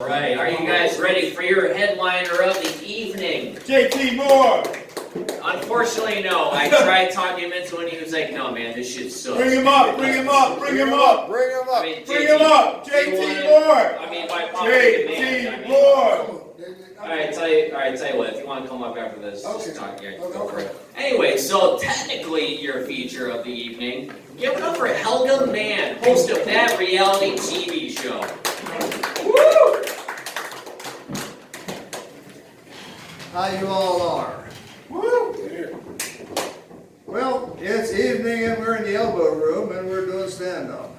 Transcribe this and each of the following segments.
Right, are you guys ready for your headliner of the evening? JT Moore! Unfortunately, no. I tried talking him into it and he was like, no man, this shit sucks. Bring him up, bring him up, bring him up! Bring him I up. mean, Bring him up! they JT wanted- Moore! I mean, by popular demand. JT Moore! Alright, tell you what, if you want to come up after this, just Okay. talk, yeah, Okay. go for it. Anyway, so technically your feature of the evening, give it up for Helga Mann, host of that reality TV show. Woo! How you all are? Woo! Well, it's evening and we're in the elbow room and we're doing stand-up.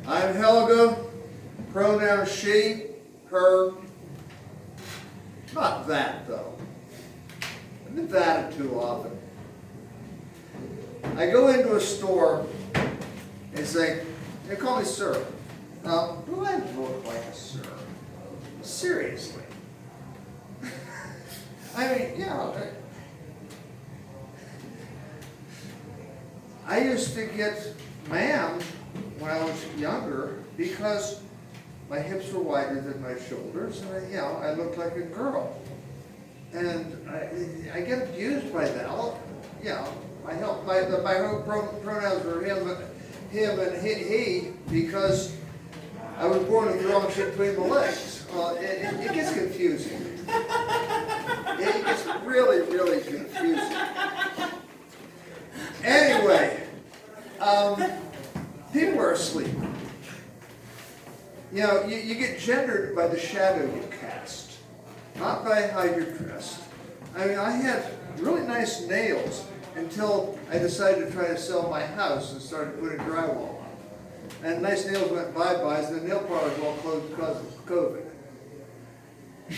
I'm Helga, pronoun she, her. Not that though. I've been that too often. I go into a store and say, they call me sir. Now, do I look like a sir? Seriously. I mean, yeah. I used to get ma'am when I was younger because my hips were wider than my shoulders, and I looked like a girl. And I get abused by that. My pronouns were him and he because I was born with the wrong shit between my legs. It gets confusing. It gets really, really confusing. Anyway, people are asleep. You know, you get gendered by the shadow you cast, not by how you're dressed. I mean, I had really nice nails until I decided to try to sell my house and started putting drywall on. And nice nails went bye-byes, and the nail parlors all closed because of COVID.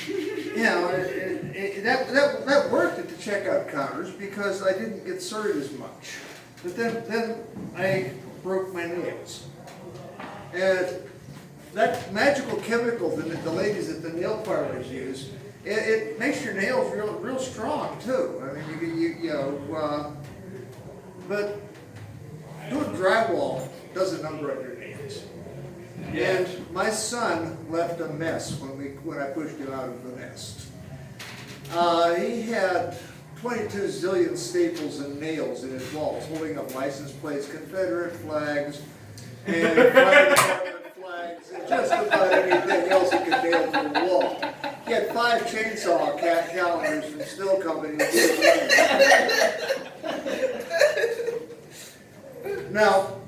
You know, that worked at the checkout counters because I didn't get served as much. But then I broke my nails. And that magical chemical that the ladies at the nail parlors use, it makes your nails real strong too. I mean, but doing drywall does a number on your nails. And my son left a mess when I pushed him out of the nest. He had 22 zillion staples and nails in his walls, holding up license plates, Confederate flags, and fire department flags, and just about anything else he could nail to the wall. He had 5 chainsaw calendars from Still Company. Now,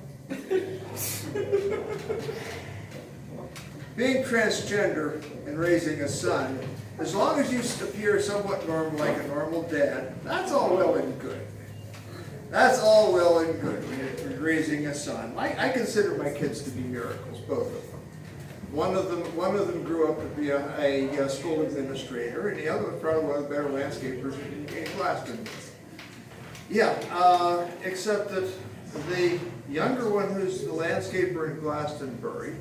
being transgender and raising a son, as long as you appear somewhat normal, like a normal dad, that's all well and good. That's all well and good when you're raising a son. I consider my kids to be miracles, both of them. One of them grew up to be a school administrator, and the other was probably one of the better landscapers in Glaston. Except that the younger one, who's the landscaper in Glastonbury,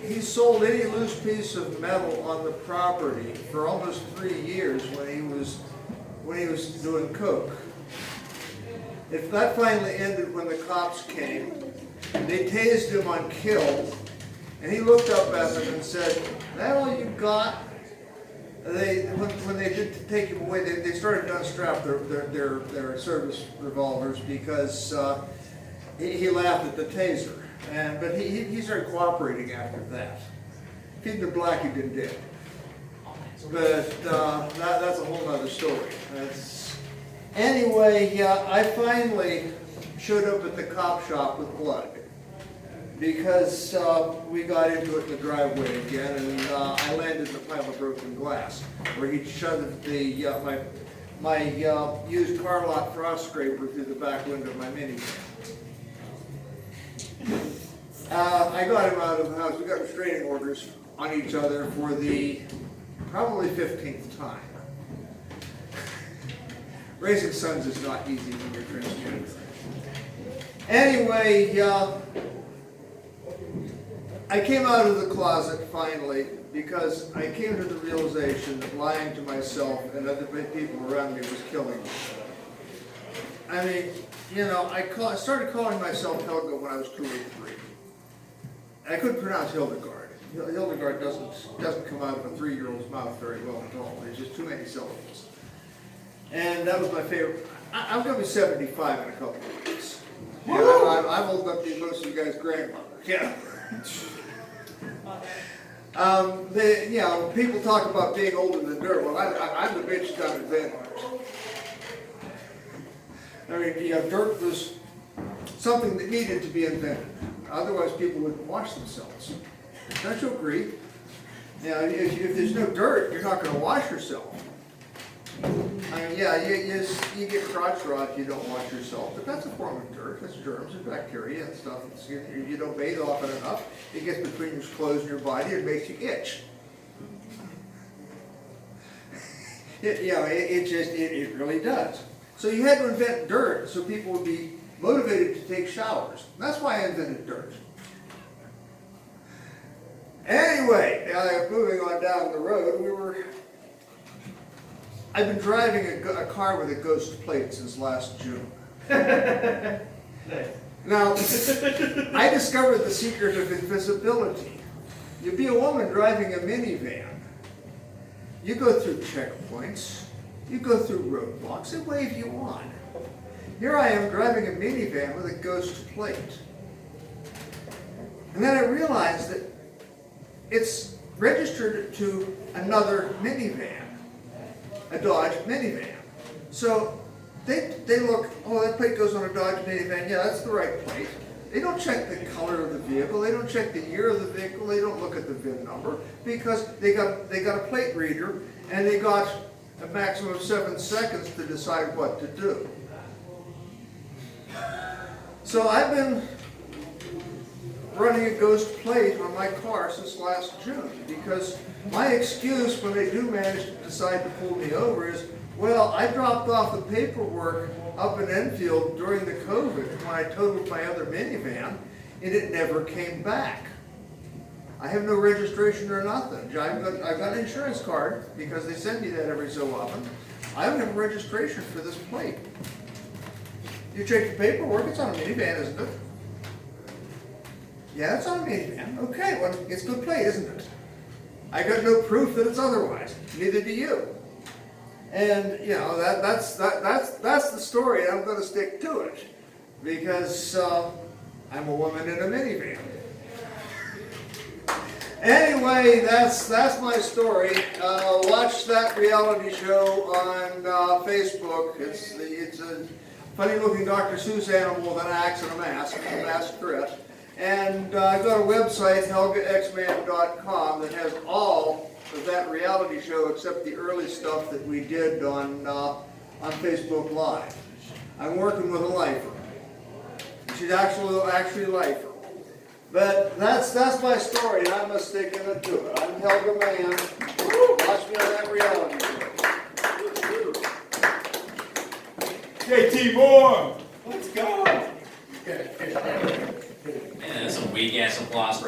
he sold any loose piece of metal on the property for almost 3 years when he was doing coke. If that finally ended when the cops came, they tased him on kill, and he looked up at them and said, "That all you got?" When they did take him away, they started to unstrap their service revolvers because he laughed at the taser. But he started cooperating after that. If he'd been black, he'd been dead. But that's a whole other story. Anyway, I finally showed up at the cop shop with blood because we got into it in the driveway again, and I landed in a pile of broken glass where he shoved my used car lot frost scraper through the back window of my minivan. I got him out of the house. We got restraining orders on each other for the probably 15th time. Raising sons is not easy when you're transgender. Anyway, I came out of the closet finally because I came to the realization that lying to myself and other people around me was killing me. I mean, you know, I started calling myself Helga when I was 2 or 3. I couldn't pronounce Hildegard. Hildegard doesn't come out of a 3-year-old's mouth very well at all. There's just too many syllables. And that was my favorite. I'm going to be 75 in a couple of weeks. Yeah, I'm old enough to be most of you guys' grandmother. Yeah. People talk about being older than dirt. Well, I'm the bitch that invented it. Dirt was something that needed to be invented. Otherwise, people wouldn't wash themselves. Don't you agree? Now, if there's no dirt, you're not going to wash yourself. I mean, you get crotch rot if you don't wash yourself, but that's a form of dirt. That's germs and bacteria and stuff. You don't bathe often enough. It gets between your clothes and your body. It makes you itch. It really does. So you had to invent dirt so people would be motivated to take showers. That's why I invented dirt. Anyway, moving on down the road, I've been driving a car with a ghost plate since last June. Now, I discovered the secret of invisibility. You be a woman driving a minivan. You go through checkpoints. You go through roadblocks. They wave you on. Here I am driving a minivan with a ghost plate. And then I realized that it's registered to another minivan. A Dodge minivan. So they look, oh, that plate goes on a Dodge minivan. Yeah, that's the right plate. They don't check the color of the vehicle. They don't check the year of the vehicle. They don't look at the VIN number because they got a plate reader and they got a maximum of 7 seconds to decide what to do. So I've been running a ghost plate on my car since last June because my excuse when they do manage to decide to pull me over is, well, I dropped off the paperwork up in Enfield during the COVID when I totaled my other minivan and it never came back. I have no registration or nothing. I've got an insurance card because they send me that every so often. I don't have a registration for this plate. You check the paperwork, it's on a minivan, isn't it? Yeah, it's on a minivan. Okay, well, it's a good plate, isn't it? I got no proof that it's otherwise. Neither do you. And that's the story, and I'm going to stick to it because I'm a woman in a minivan. Anyway, that's my story. Watch that reality show on Facebook. It's a funny-looking Dr. Seuss animal that acts in a mask, a masquerade. And I've got a website, helgaxman.com, that has all of that reality show except the early stuff that we did on Facebook Live. I'm working with a lifer. She's actually a lifer. But that's my story, and I'm sticking it to it. I'm Helga Mann. Watch me on that reality show. JT Moore. Let's go. Man, that's some weak ass applause for